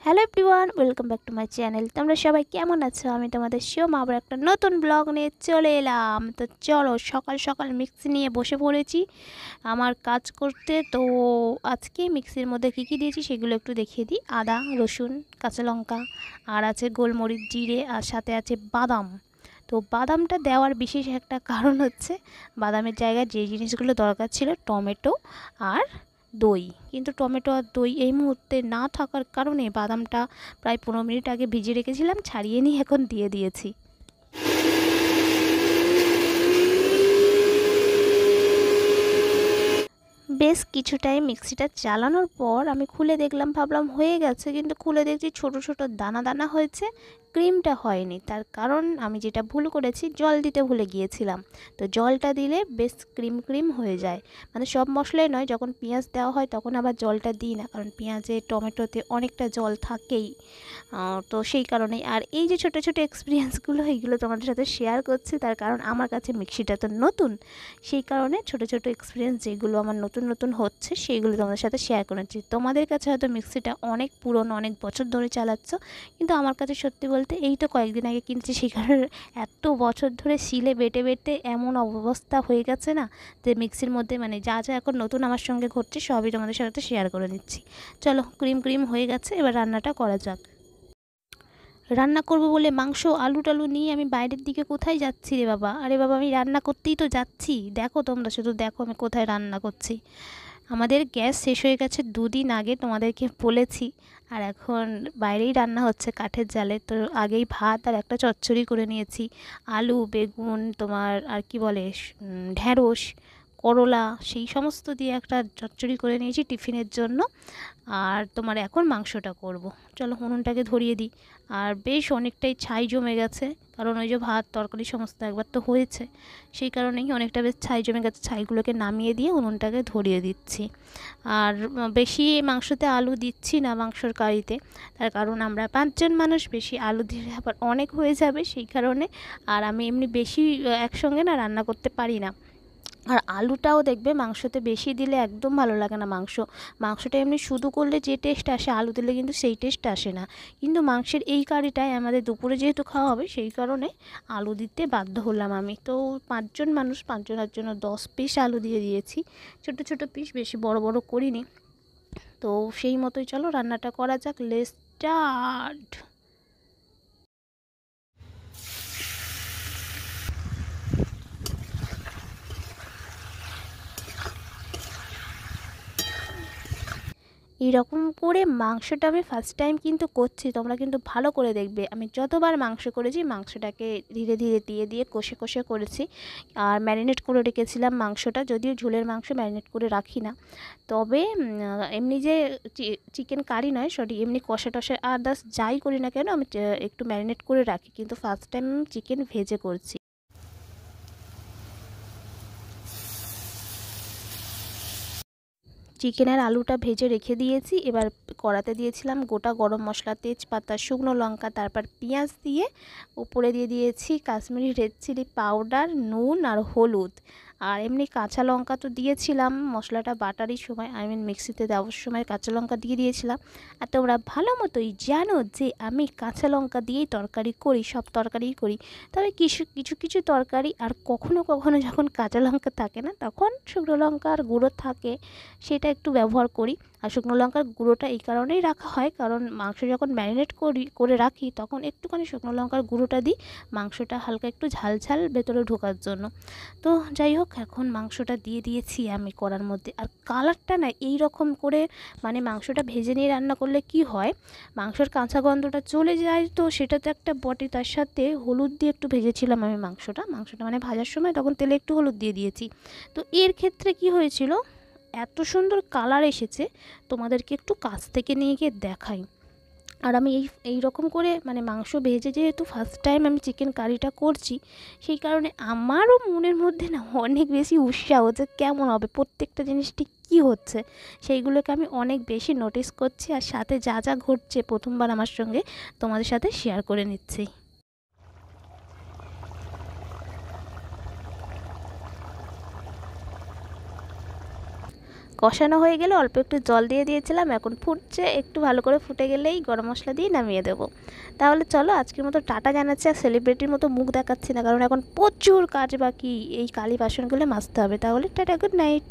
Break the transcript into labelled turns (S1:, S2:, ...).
S1: Hello everyone, welcome back to my channel. তোমরা সবাই কেমন আছো? আমি তোমাদের সোমা আবার একটা নতুন ব্লগ নিয়ে চলে এলাম। তো চলো, সকাল সকাল মিক্সি নিয়ে বসে পড়েছি আমার কাজ করতে। তো আজকে মিক্সির মধ্যে কী কী দিয়েছি সেগুলো একটু দেখিয়ে দিই। আদা, রসুন, কাঁচা লঙ্কা, আর আছে গোলমরিচ, জিরে, আর সাথে আছে বাদাম। তো বাদামটা দেওয়ার বিশেষ একটা কারণ হচ্ছে বাদামের জায়গায় যে জিনিসগুলো দরকার ছিল, টমেটো আর দই, কিন্তু টমেটো আর দই এই মুহূর্তে না থাকার কারণে বাদামটা প্রায় 15 মিনিট আগে ভিজিয়ে রেখেছিলাম, ছাড়িয়ে নিয়ে এখন দিয়ে দিয়েছি। বেশ কিছু টাইম মিক্সিটা চালানোর পর আমি খুলে দেখলাম, ভাবলাম হয়ে গেছে, কিন্তু খুলে দেখছি ছোট ছোট দানা দানা হয়েছে, ক্রিমটা হয়নি। তার কারণ আমি যেটা ভুল করেছি, জল দিতে ভুলে গিয়েছিলাম। তো জলটা দিলে বেশ ক্রিম ক্রিম হয়ে যায়। মানে সব মশলাই নয়, যখন পেঁয়াজ দেওয়া হয় তখন আবার জলটা দিই না, কারণ পেঁয়াজে টমেটোতে অনেকটা জল থাকেই। তো সেই কারণেই। আর এই যে ছোটো ছোটো এক্সপিরিয়েন্সগুলো, এইগুলো তোমাদের সাথে শেয়ার করছি, তার কারণ আমার কাছে মিক্সিটা তো নতুন। সেই কারণে ছোটো ছোটো এক্সপিরিয়েন্স যেগুলো আমার নতুন নতুন হচ্ছে সেইগুলো তোমাদের সাথে শেয়ার করেছি। তোমাদের কাছে হয়তো মিক্সিটা অনেক পুরনো, অনেক বছর ধরে চালাচ্ছ, কিন্তু আমার কাছে সত্যি বলতে এই তো কয়েকদিন আগে কিনছি। সেই কারণে এত বছর ধরে শিলে বেটে বেটে এমন অবস্থা হয়ে গেছে না, যে মিক্সির মধ্যে মানে যা যা এখন নতুন আমার সঙ্গে ঘটছে সবই তোমাদের সাথে শেয়ার করে নিচ্ছি। চলো, ক্রিম ক্রিম হয়ে গেছে, এবার রান্নাটা করা যাক। রান্না করব বলে মাংস আলু টালু নিয়ে আমি বাইরের দিকে কোথায় যাচ্ছি রে বাবা? আরে বাবা, আমি রান্না করতেই তো যাচ্ছি। দেখো, তোমরা শুধু দেখো আমি কোথায় রান্না করছি। আমাদের গ্যাস শেষ হয়ে গেছে 2 দিন আগে, তোমাদেরকে বলেছি। আর এখন বাইরেই রান্না হচ্ছে কাঠের জালে। তো আগেই ভাত আর একটা চচ্চড়ি করে নিয়েছি। আলু, বেগুন, তোমার আর কি বলে, ঢ্যাঁড়স, করলা, সেই সমস্ত দিয়ে একটা চচ্চড়ি করে নিয়েছি টিফিনের জন্য। আর তোমার এখন মাংসটা করব। চলো, উনুনটাকে ধরিয়ে দিই। আর বেশ অনেকটাই ছাই জমে গেছে, কারণ ওই যে ভাত তরকারি সমস্ত একবার তো হয়েছে, সেই কারণেই অনেকটা বেশ ছাই জমে গেছে। ছাইগুলোকে নামিয়ে দিয়ে উনুনটাকে ধরিয়ে দিচ্ছি। আর বেশি মাংসতে আলু দিচ্ছি না মাংসর কারিতে, তার কারণ আমরা 5 জন মানুষ, বেশি আলু দিলে আবার অনেক হয়ে যাবে, সেই কারণে। আর আমি এমনি বেশি একসঙ্গে না রান্না করতে পারি না। আর আলুটাও দেখবে মাংসতে বেশি দিলে একদম ভালো লাগে না। মাংসটা এমনি শুধু করলে যে টেস্ট আসে, আলু দিলে কিন্তু সেই টেস্ট আসে না। কিন্তু মাংসের এই কারিটায় আমাদের দুপুরে যেহেতু খাওয়া হবে, সেই কারণে আলু দিতে বাধ্য হলাম আমি। তো 5 জন মানুষ, 5 জনের জন্য 10 পিস আলু দিয়ে দিয়েছি, ছোট ছোট পিস, বেশি বড় বড় করিনি। তো সেই মতোই চলো রান্নাটা করা যাক। Let's start. এইরকম করে মাংসটা আমি ফার্স্ট টাইম কিন্তু করছি, তোমরা কিন্তু ভালো করে দেখবে। আমি যতবার মাংস করেছি মাংসটাকে ধীরে ধীরে দিয়ে দিয়ে কষে কষে করেছি। আর ম্যারিনেট করে রেখেছিলাম মাংসটা, যদিও ঝোলের মাংস ম্যারিনেট করে রাখি না। তবে এমনি যে চিকেন কারি নয়, সরি, এমনি কষা টষা আদার্স যাই করি না কেন, আমি একটু ম্যারিনেট করে রাখি, কিন্তু ফার্স্ট টাইম চিকেন ভেজে করছি। চিকেনের আলুটা ভেজে রেখে দিয়েছি। এবার কড়াতে দিয়েছিলাম গোটা গরম মশলা, তেজপাতা, শুকনো লঙ্কা, তারপর পেঁয়াজ দিয়ে উপরে দিয়ে দিয়েছি কাশ্মীরি রেড চিলি পাউডার, নুন আর হলুদ। আর এমনি কাঁচা লঙ্কা তো দিয়েছিলাম মশলাটা বাটারই সময়, মিক্সিতে দেওয়ার সময় কাঁচা লঙ্কা দিয়ে দিয়েছিলাম। আর তোমরা ভালো মতোই জানো যে আমি কাঁচা লঙ্কা দিয়েই তরকারি করি, সব তরকারিই করি। তবে কিছু কিছু কিছু তরকারি আর কখনো কখনো যখন কাঁচা লঙ্কা থাকে না, তখন শুকনো লঙ্কার গুঁড়ো থাকে, সেটা একটু ব্যবহার করি। আর শুকনো লঙ্কার গুঁড়োটা এই কারণেই রাখা হয়, কারণ মাংস যখন ম্যারিনেট করে রাখি তখন একটুখানি শুকনো লঙ্কার গুঁড়োটা দিই, মাংসটা হালকা একটু ঝাল ঝাল ভেতরে ঢোকার জন্য। তো যাই হোক, এখন মাংসটা দিয়ে দিয়েছি আমি কড়ার মধ্যে। আর কালারটা না এই রকম করে, মানে মাংসটা ভেজে নিয়ে রান্না করলে কি হয়, মাংসের কাঁচা গন্ধটা চলে যায়। তো সেটা তো একটা বটে, তার সাথে হলুদ দিয়ে একটু ভেজেছিলাম আমি মাংসটা মানে ভাজার সময় তখন তেলে একটু হলুদ দিয়ে দিয়েছি। তো এর ক্ষেত্রে কি হয়েছিল, এত সুন্দর কালার এসেছে, তোমাদেরকে একটু কাছ থেকে নিয়ে গিয়ে দেখাই। আর আমি এই রকম করে মানে মাংস ভেজে, যেহেতু ফার্স্ট টাইম আমি চিকেন কারিটা করছি, সেই কারণে আমারও মনের মধ্যে না অনেক বেশি উৎসাহ যে কেমন হবে, প্রত্যেকটা জিনিস ঠিক কী হচ্ছে সেইগুলোকে আমি অনেক বেশি নোটিস করছি। আর সাথে যা যা ঘটছে প্রথমবার আমার সঙ্গে তোমাদের সাথে শেয়ার করে নিচ্ছি। কষানো হয়ে গেলে অল্প একটু জল দিয়ে দিয়েছিলাম, এখন ফুটছে, একটু ভালো করে ফুটে গেলেই গরম মশলা দিয়ে নামিয়ে দেবো। তাহলে চলো আজকের মতো টাটা জানাচ্ছি, আর সেলিব্রিটির মতো মুখ দেখাচ্ছি না, কারণ এখন প্রচুর কাজ বাকি, এই কালী বাসনগুলো মাজতে হবে। তাহলে টাটা, গুড নাইট।